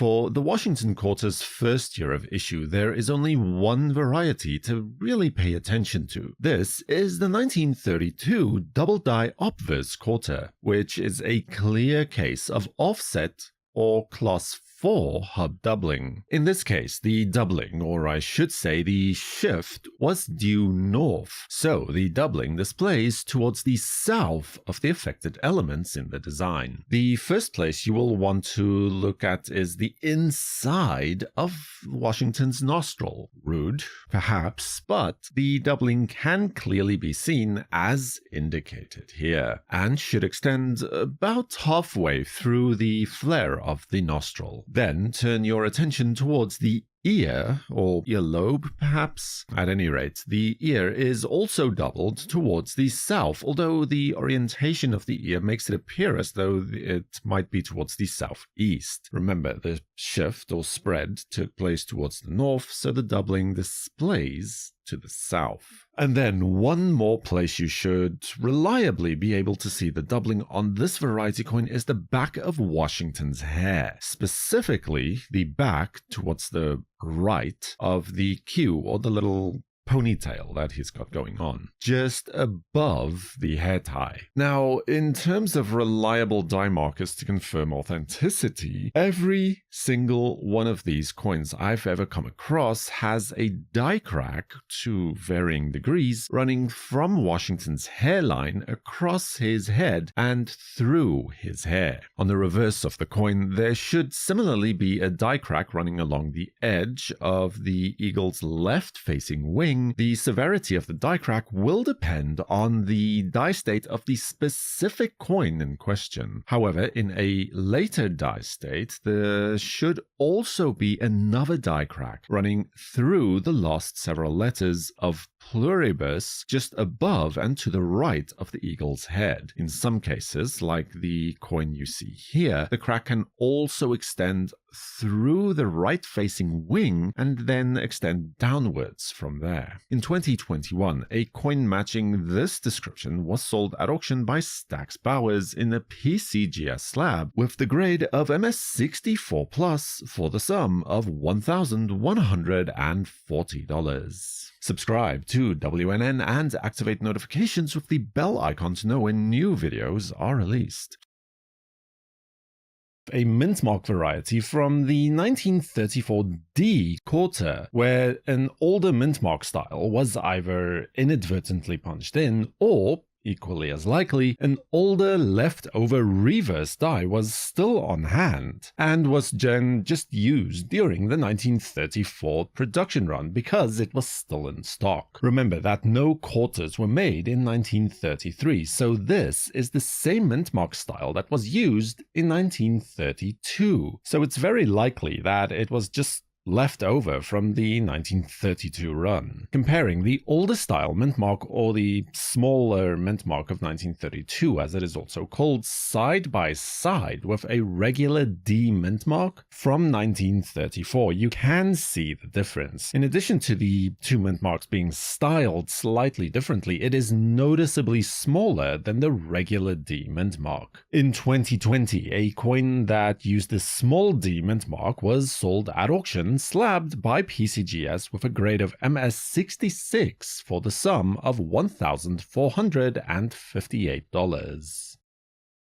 For the Washington Quarter's first year of issue, there is only one variety to really pay attention to. This is the 1932 double-die obverse quarter, which is a clear case of offset or class 4 hub doubling. In this case, the doubling, or I should say the shift, was due north, so the doubling displays towards the south of the affected elements in the design. The first place you will want to look at is the inside of Washington's nostril. Rude, perhaps, but the doubling can clearly be seen as indicated here, and should extend about halfway through the flare of the nostril. Then turn your attention towards the ear, or earlobe perhaps. At any rate, the ear is also doubled towards the south, although the orientation of the ear makes it appear as though it might be towards the southeast. Remember, the shift or spread took place towards the north, so the doubling displays to the south. And then one more place you should reliably be able to see the doubling on this variety coin is the back of Washington's hair, specifically the back towards the right of the queue, or the little ponytail that he's got going on, just above the hair tie. Now, in terms of reliable die markers to confirm authenticity, every single one of these coins I've ever come across has a die crack to varying degrees running from Washington's hairline across his head and through his hair. On the reverse of the coin, there should similarly be a die crack running along the edge of the eagle's left-facing wing. The severity of the die crack will depend on the die state of the specific coin in question. However, in a later die state, there should also be another die crack running through the last several letters of pluribus just above and to the right of the eagle's head. In some cases, like the coin you see here, the crack can also extend through the right-facing wing and then extend downwards from there. In 2021, a coin matching this description was sold at auction by Stax Bowers in a PCGS slab with the grade of MS64+ for the sum of $1,140. Subscribe to WNN and activate notifications with the bell icon to know when new videos are released. A mintmark variety from the 1934 D quarter, where an older mintmark style was either inadvertently punched in or, equally as likely, an older leftover reverse die was still on hand and was just used during the 1934 production run because it was still in stock. Remember that no quarters were made in 1933, so this is the same mintmark style that was used in 1932. So it's very likely that it was just left over from the 1932 run. Comparing the older style mintmark, or the smaller mintmark of 1932 as it is also called, side by side with a regular D mintmark from 1934, you can see the difference. In addition to the two mintmarks being styled slightly differently, it is noticeably smaller than the regular D mintmark. In 2020, a coin that used the small D mintmark was sold at auction slabbed by PCGS with a grade of MS66 for the sum of $1,458.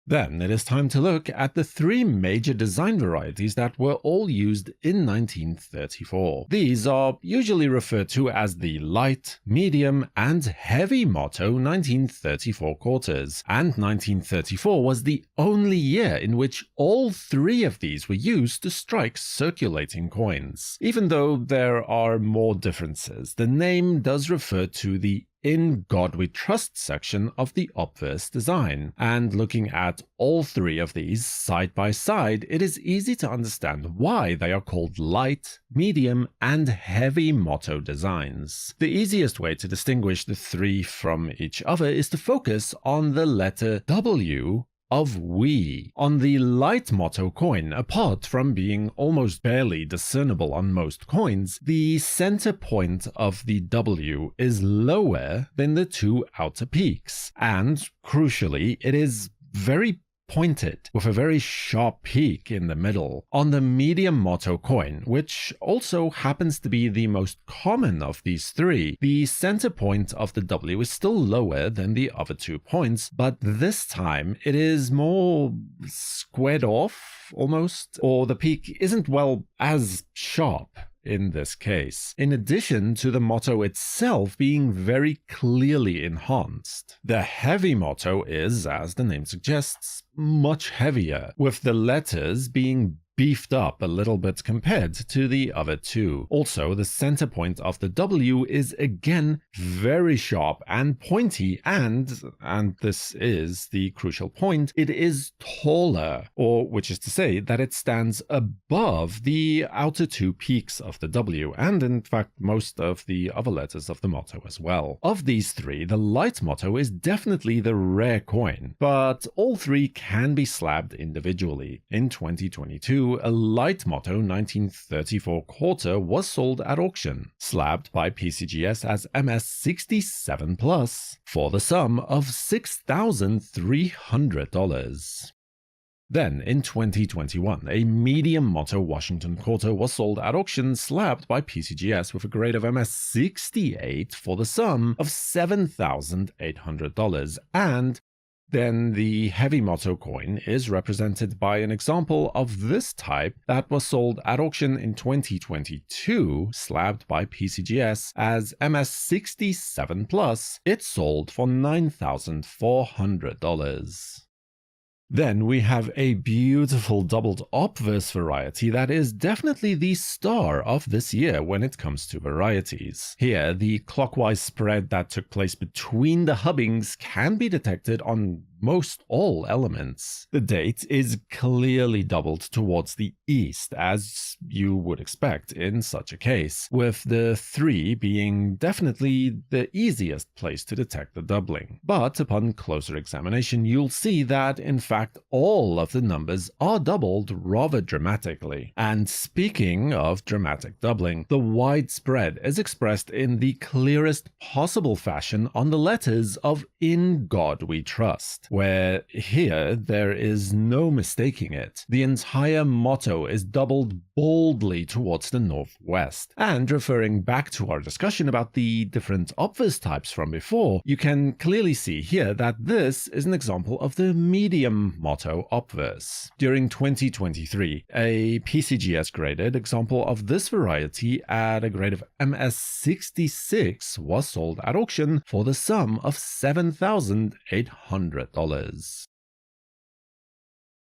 Then it is time to look at the three major design varieties that were all used in 1934. These are usually referred to as the light, medium, and heavy motto 1934 quarters, and 1934 was the only year in which all three of these were used to strike circulating coins. Even though there are more differences, the name does refer to the In God We Trust section of the obverse design, and looking at all three of these side by side, it is easy to understand why they are called light, medium, and heavy motto designs. The easiest way to distinguish the three from each other is to focus on the letter W of we. On the light motto coin, apart from being almost barely discernible on most coins, the center point of the W is lower than the two outer peaks, and crucially, it is very pointed, with a very sharp peak in the middle. On the medium motto coin, which also happens to be the most common of these three, the center point of the W is still lower than the other 2 points, but this time it is more squared off, almost, or the peak isn't, well, as sharp in this case, in addition to the motto itself being very clearly enhanced. The heavy motto is, as the name suggests, much heavier, with the letters being beefed up a little bit compared to the other 2. Also, the center point of the W is again very sharp and pointy, and this is the crucial point, it is taller, or which is to say that it stands above the outer 2 peaks of the W, and in fact most of the other letters of the motto as well. Of these 3, the light motto is definitely the rare coin, but all 3 can be slabbed individually. In 2022, a light motto 1934 quarter was sold at auction, slabbed by PCGS as MS67 Plus, for the sum of $6,300. Then, in 2021, a medium motto Washington quarter was sold at auction, slabbed by PCGS with a grade of MS68 for the sum of $7,800, and then the heavy motto coin is represented by an example of this type that was sold at auction in 2022, slabbed by PCGS as MS67 Plus. It sold for $9,400. Then we have a beautiful doubled obverse variety that is definitely the star of this year when it comes to varieties. Here, the clockwise spread that took place between the hubbings can be detected on most all elements. The date is clearly doubled towards the east, as you would expect in such a case, with the 3 being definitely the easiest place to detect the doubling. But upon closer examination, you'll see that in fact all of the numbers are doubled rather dramatically. And speaking of dramatic doubling, the widespread is expressed in the clearest possible fashion on the letters of "In God We Trust," where here there is no mistaking it. The entire motto is doubled boldly towards the northwest. And referring back to our discussion about the different obverse types from before, you can clearly see here that this is an example of the medium motto obverse. During 2023, a PCGS graded example of this variety at a grade of MS66 was sold at auction for the sum of $7,800.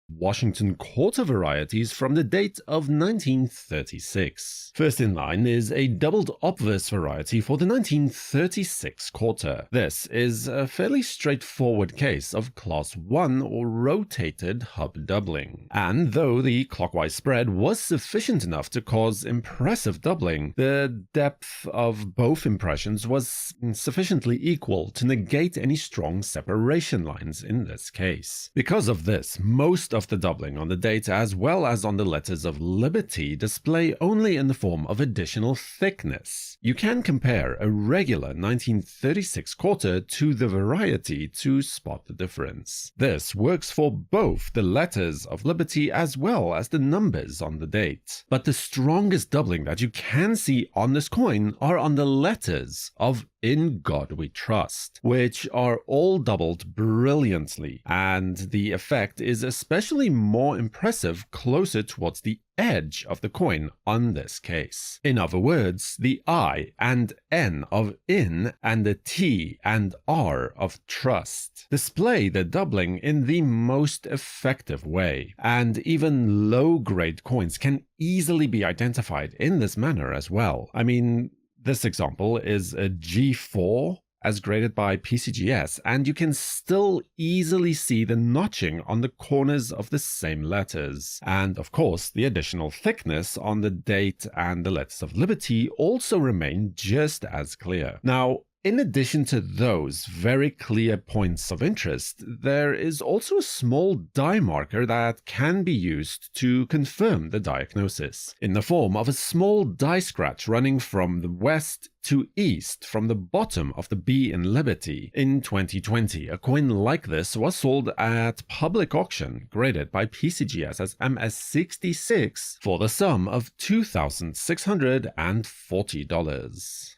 Washington quarter varieties from the date of 1936. First in line is a doubled obverse variety for the 1936 quarter. This is a fairly straightforward case of class 1 or rotated hub doubling. And though the clockwise spread was sufficient enough to cause impressive doubling, the depth of both impressions was sufficiently equal to negate any strong separation lines in this case. Because of this, most of the doubling on the date as well as on the letters of liberty display only in the form of additional thickness. You can compare a regular 1936 quarter to the variety to spot the difference. This works for both the letters of liberty as well as the numbers on the date. But the strongest doubling that you can see on this coin are on the letters of "In God We Trust," which are all doubled brilliantly, and the effect is especially more impressive closer towards the edge of the coin on this case. In other words, the I and N of in and the T and R of trust display the doubling in the most effective way, and even low-grade coins can easily be identified in this manner as well. I mean, this example is a G4 as graded by PCGS, and you can still easily see the notching on the corners of the same letters. And of course, the additional thickness on the date and the letters of liberty also remain just as clear. Now, in addition to those very clear points of interest, there is also a small die marker that can be used to confirm the diagnosis, in the form of a small die scratch running from the west to east from the bottom of the B in Liberty. In 2020, a coin like this was sold at public auction, graded by PCGS as MS66, for the sum of $2,640.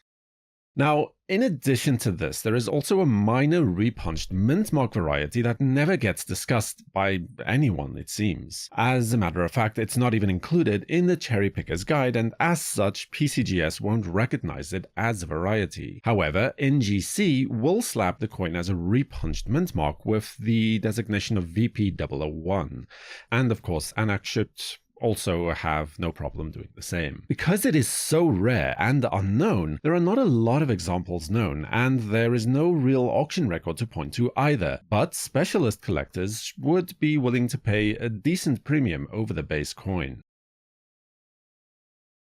Now, in addition to this, there is also a minor repunched mintmark variety that never gets discussed by anyone, it seems. As a matter of fact, it's not even included in the Cherry Picker's Guide, and as such, PCGS won't recognize it as a variety. However, NGC will slap the coin as a repunched mintmark with the designation of VP001, and of course, Anak should also have no problem doing the same. Because it is so rare and unknown, there are not a lot of examples known, and there is no real auction record to point to either, but specialist collectors would be willing to pay a decent premium over the base coin.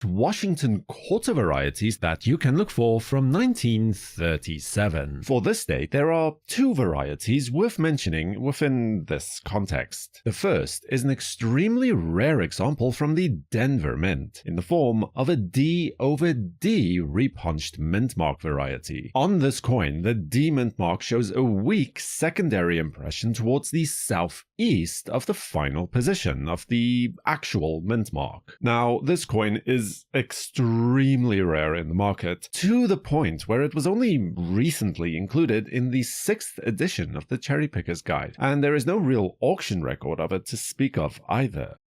Washington quarter varieties that you can look for from 1937. For this date, there are two varieties worth mentioning within this context. The first is an extremely rare example from the Denver Mint, in the form of a D over D repunched mintmark variety. On this coin, the D mintmark shows a weak secondary impression towards the southeast of the final position of the actual mintmark. Now, this coin is extremely rare in the market, to the point where it was only recently included in the 6th edition of the Cherry Picker's Guide, and there is no real auction record of it to speak of either.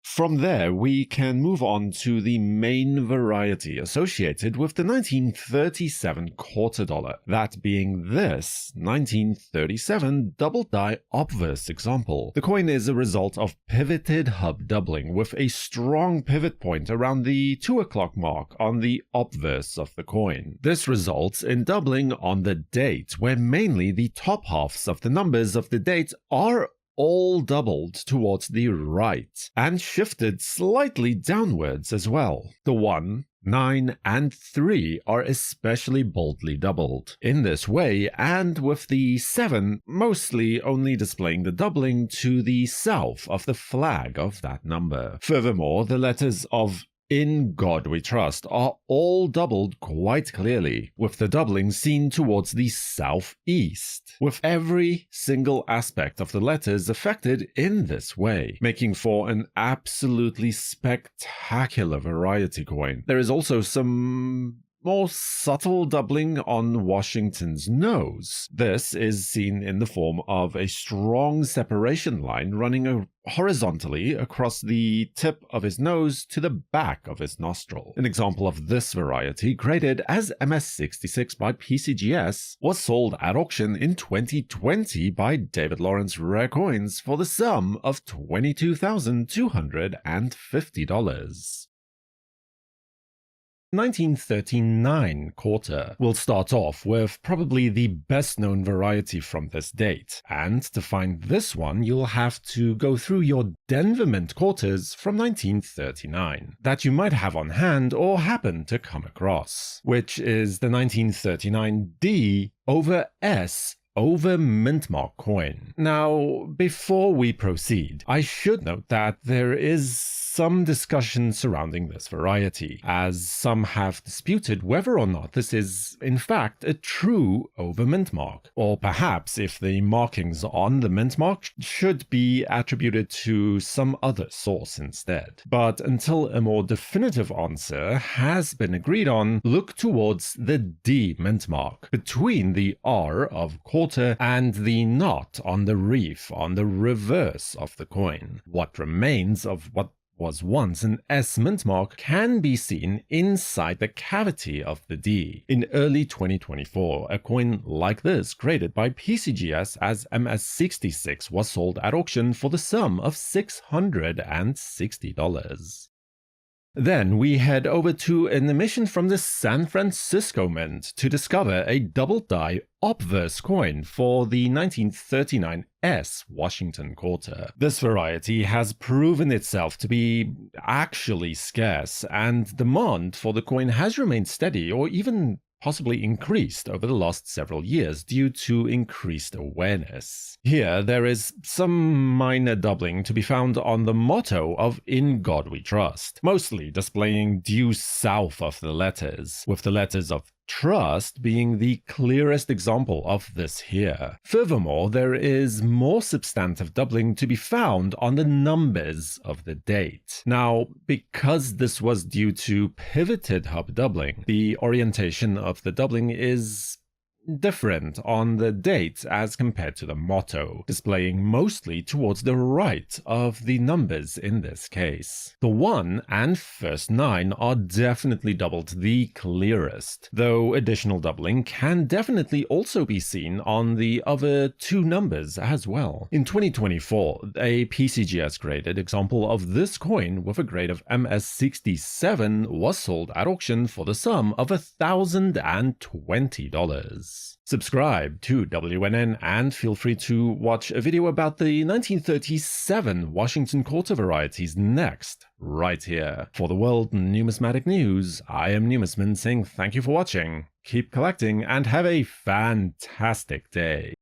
From there, we can move on to the main variety associated with the 1937 quarter dollar, that being this 1937 double die obverse example. The coin is a result of pivoted hub doubling with a strong pivot point around the 2 o'clock mark on the obverse of the coin. This results in doubling on the date, where mainly the top halves of the numbers of the date are all doubled towards the right, and shifted slightly downwards as well. The 1, 9, and 3 are especially boldly doubled. In this way, and with the 7 mostly only displaying the doubling to the south of the flag of that number. Furthermore, the letters of "In God We Trust" are all doubled quite clearly, with the doubling seen towards the southeast, with every single aspect of the letters affected in this way, making for an absolutely spectacular variety coin. There is also some more subtle doubling on Washington's nose. This is seen in the form of a strong separation line running horizontally across the tip of his nose to the back of his nostril. An example of this variety, graded as MS66 by PCGS, was sold at auction in 2020 by David Lawrence Rare Coins for the sum of $22,250. 1939 quarter. We'll start off with probably the best known variety from this date, and to find this one you'll have to go through your Denver Mint quarters from 1939 that you might have on hand or happen to come across, which is the 1939 D over S over mintmark coin. Now, before we proceed, I should note that there is some discussion surrounding this variety, as some have disputed whether or not this is in fact a true over mintmark, or perhaps if the markings on the mintmark should be attributed to some other source instead. But until a more definitive answer has been agreed on, look towards the D mintmark, between the R of quarter and the knot on the reef on the reverse of the coin. What remains of what was once an S mintmark can be seen inside the cavity of the D. In early 2024, a coin like this, graded by PCGS as MS66, was sold at auction for the sum of $660. Then we head over to an emission from the San Francisco Mint to discover a double die obverse coin for the 1939 S Washington quarter. This variety has proven itself to be actually scarce, and demand for the coin has remained steady or even possibly increased over the last several years due to increased awareness. Here, there is some minor doubling to be found on the motto of "In God We Trust," mostly displaying due south of the letters, with the letters of trust being the clearest example of this here. Furthermore, there is more substantive doubling to be found on the numbers of the date. Now, because this was due to pivoted hub doubling, the orientation of the doubling is different on the date as compared to the motto, displaying mostly towards the right of the numbers in this case. The 1 and first 9 are definitely doubled the clearest, though additional doubling can definitely also be seen on the other 2 numbers as well. In 2024, a PCGS graded example of this coin with a grade of MS67 was sold at auction for the sum of $1,020. Subscribe to WNN and feel free to watch a video about the 1937 Washington Quarter varieties next, right here. For the World Numismatic News, I am Numisman saying thank you for watching, keep collecting, and have a fantastic day.